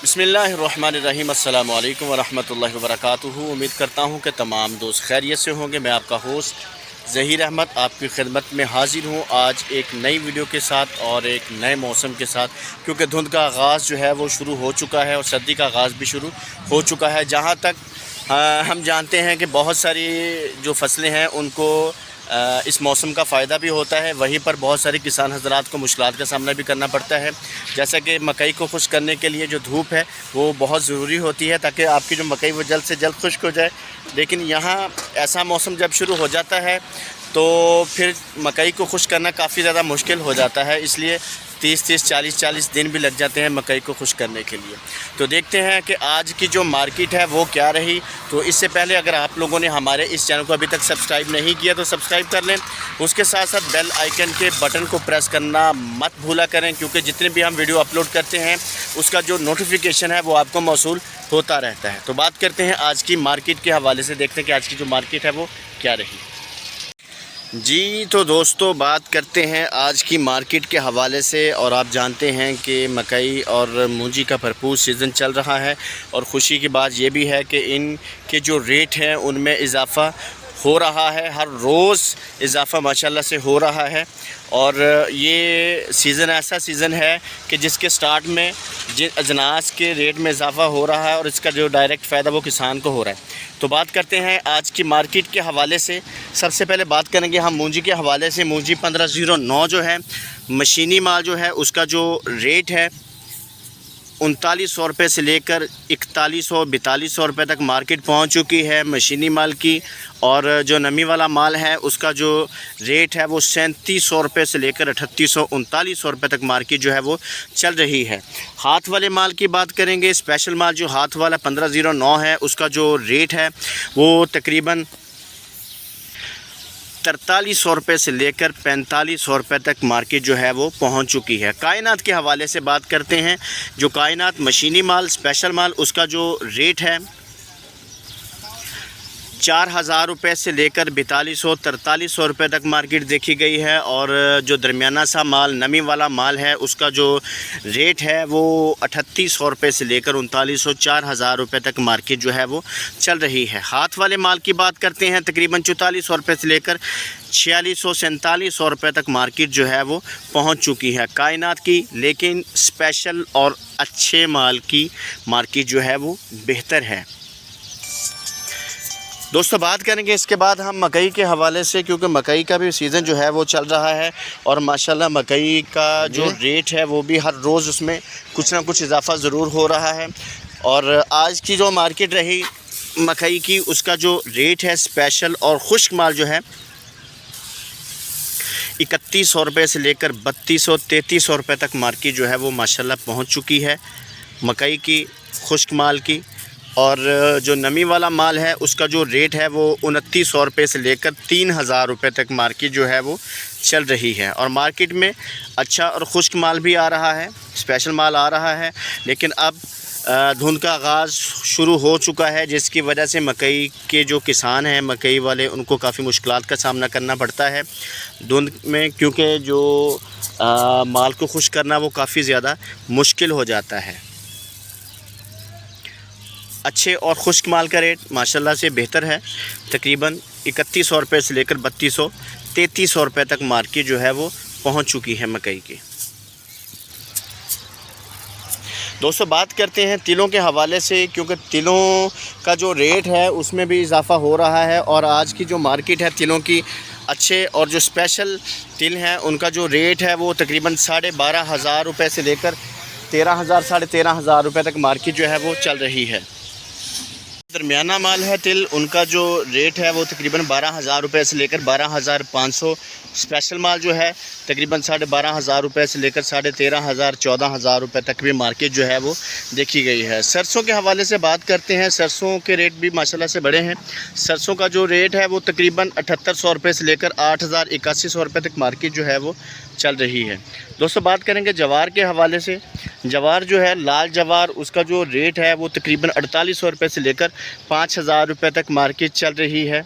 बिस्मिल्लाहिर्रहमानिर्रहीम अस्सलामु अलैकुम वरहमतुल्लाहि वबरकातुहू। उम्मीद करता हूँ कि तमाम दोस्त खैरियत से होंगे। मैं आपका होस्ट ज़हीर अहमद आपकी खिदमत में हाज़िर हूँ आज एक नई वीडियो के साथ और एक नए मौसम के साथ, क्योंकि धुंध का आगाज़ जो है वो शुरू हो चुका है और सर्दी का आगाज़ भी शुरू हो चुका है। जहाँ तक हम जानते हैं कि बहुत सारी जो फसलें हैं उनको इस मौसम का फ़ायदा भी होता है, वहीं पर बहुत सारे किसान हज़रात को मुश्किलात का सामना भी करना पड़ता है। जैसा कि मकई को खुश्क करने के लिए जो धूप है वो बहुत ज़रूरी होती है ताकि आपकी जो मकई वो जल्द से जल्द खुश्क हो जाए। लेकिन यहाँ ऐसा मौसम जब शुरू हो जाता है तो फिर मकई को खुश्क करना काफ़ी ज़्यादा मुश्किल हो जाता है, इसलिए 30-30, 40-40 दिन भी लग जाते हैं मकई को खुश्क करने के लिए। तो देखते हैं कि आज की जो मार्केट है वो क्या रही। तो इससे पहले अगर आप लोगों ने हमारे इस चैनल को अभी तक सब्सक्राइब नहीं किया तो सब्सक्राइब कर लें, उसके साथ साथ बेल आइकन के बटन को प्रेस करना मत भूला करें, क्योंकि जितने भी हम वीडियो अपलोड करते हैं उसका जो नोटिफिकेशन है वो आपको मौसूल होता रहता है। तो बात करते हैं आज की मार्केट के हवाले से, देखते हैं कि आज की जो मार्केट है वो क्या रही। जी तो दोस्तों, बात करते हैं आज की मार्केट के हवाले से। और आप जानते हैं कि मकई और मूंजी का भरपूर सीज़न चल रहा है और ख़ुशी की बात यह भी है कि इनके जो रेट हैं उनमें इजाफ़ा हो रहा है, हर रोज़ इजाफ़ा माशाल्लाह से हो रहा है। और ये सीज़न ऐसा सीज़न है कि जिसके स्टार्ट में जिन अजनास के रेट में इजाफ़ा हो रहा है और इसका जो डायरेक्ट फ़ायदा वो किसान को हो रहा है। तो बात करते हैं आज की मार्केट के हवाले से। सबसे पहले बात करेंगे हम मूंजी के हवाले से। मूंजी 1509 जो है मशीनी माल जो है उसका जो रेट है 3900 रुपये से लेकर 4100-4200 रुपये तक मार्केट पहुंच चुकी है मशीनी माल की। और जो नमी वाला माल है उसका जो रेट है वो 3700 रुपये से लेकर 3800-3900 रुपये तक मार्केट जो है वो चल रही है। हाथ वाले माल की बात करेंगे, स्पेशल माल जो हाथ वाला 1509 है उसका जो रेट है वो तकरीबन 4300 रुपये से लेकर 4500 रुपये तक मार्केट जो है वो पहुंच चुकी है। कायनात के हवाले से बात करते हैं। जो कायनात मशीनी माल स्पेशल माल उसका जो रेट है 4000 रुपये से लेकर 4200-4300 रुपये तक मार्केट देखी गई है। और जो दरमियाना सा माल नमी वाला माल है उसका जो रेट है वो 3800 रुपये से लेकर 3900-4000 रुपये तक मार्केट जो है वो चल रही है। हाथ वाले माल की बात करते हैं, तकरीबन 4400 रुपये से लेकर 4600-4700 रुपये तक मार्केट जो है वो पहुंच चुकी है कायनात की। लेकिन स्पेशल और अच्छे माल की मार्केट जो है वो बेहतर है। दोस्तों बात करेंगे इसके बाद हम मकई के हवाले से, क्योंकि मकई का भी सीज़न जो है वो चल रहा है और माशाल्लाह मकई का जो रेट है वो भी हर रोज़ उसमें कुछ ना कुछ इजाफ़ा ज़रूर हो रहा है। और आज की जो मार्केट रही मकई की उसका जो रेट है स्पेशल और खुश्क माल जो है 3100 रुपये से लेकर 3200-3300 रुपये तक मार्केट जो है वो माशाल्लाह पहुँच चुकी है मकई की खुश्क माल की। और जो नमी वाला माल है उसका जो रेट है वो 2900 रुपये से लेकर 3000 रुपये तक मार्केट जो है वो चल रही है। और मार्केट में अच्छा और खुश्क माल भी आ रहा है, स्पेशल माल आ रहा है। लेकिन अब धुंध का आगाज़ शुरू हो चुका है, जिसकी वजह से मकई के जो किसान हैं मकई वाले उनको काफ़ी मुश्किलात का सामना करना पड़ता है धुंध में, क्योंकि जो माल को खुश्क करना वो काफ़ी ज़्यादा मुश्किल हो जाता है। अच्छे और खुश्क माल का रेट माशाल्लाह से बेहतर है, तकरीबन 3100 रुपये से लेकर 3200-3300 रुपये तक मार्केट जो है वो पहुंच चुकी है मकई की। दोस्तों बात करते हैं तिलों के हवाले से, क्योंकि तिलों का जो रेट है उसमें भी इजाफ़ा हो रहा है। और आज की जो मार्केट है तिलों की, अच्छे और जो स्पेशल तिल हैं उनका जो रेट है वो तकरीबन 12500 रुपये से लेकर 13000-13500 रुपये तक मार्केट जो है वो चल रही है। दरमियाना माल है तिल, उनका जो रेट है वो तकरीबन 12000 रुपये से लेकर 12500। स्पेशल माल जो है तकरीबन 12500 रुपये से लेकर 13500-14000 रुपये तक भी मार्केट जो है वो देखी गई है। सरसों के हवाले से बात करते हैं। सरसों के रेट भी माशाल्लाह से बड़े हैं। सरसों का जो रेट है वो तकरीबन 7800 रुपये से लेकर 8000-8100 रुपये तक मार्केट जो है वो चल रही है। दोस्तों बात करेंगे जवार के हवाले से। जवार जो है लाल जवार उसका जो रेट है वो तकरीबन 4800 रुपये से लेकर 5,000 रुपये तक मार्केट चल रही है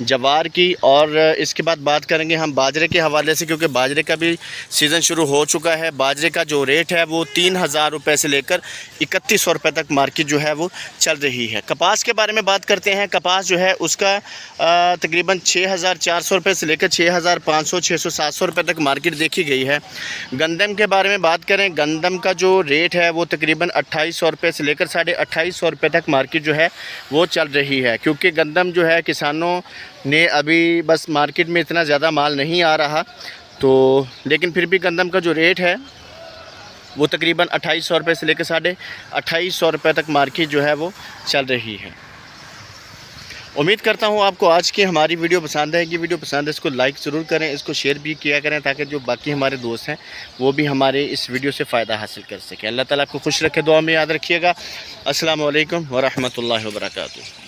जवार की। और इसके बाद बात करेंगे हम बाजरे के हवाले से, क्योंकि बाजरे का भी सीज़न शुरू हो चुका है। बाजरे का जो रेट है वो 3,000 रुपये से लेकर 3100 रुपये तक मार्केट जो है वो चल रही है। कपास के बारे में बात करते हैं। कपास जो है उसका तकरीबन 6,400 रुपये से लेकर 6,500, 600, 700 रुपये तक मार्केट देखी गई है। गंदम के बारे में बात करें, गंदम का जो रेट है वो तकरीबन 2,800 रुपये से लेकर 2,550 रुपये तक मार्केट जो है वो चल रही है। क्योंकि गंदम जो है किसानों ने अभी बस मार्केट में इतना ज़्यादा माल नहीं आ रहा, तो लेकिन फिर भी गंदम का जो रेट है वो तकरीबन 2,800 रुपये से लेकर 2,550 रुपये तक मार्केट जो है वो चल रही है। उम्मीद करता हूँ आपको आज की हमारी वीडियो पसंद आएगी। वीडियो पसंद है इसको लाइक ज़रूर करें, इसको शेयर भी किया करें, ताकि जो बाकी हमारे दोस्त हैं वो भी हमारे इस वीडियो से फ़ायदा हासिल कर सकें। अल्लाह ताला आपको खुश रखे, दुआ में याद रखिएगा। अस्सलाम वालेकुम व रहमतुल्लाहि व बरकातुहू।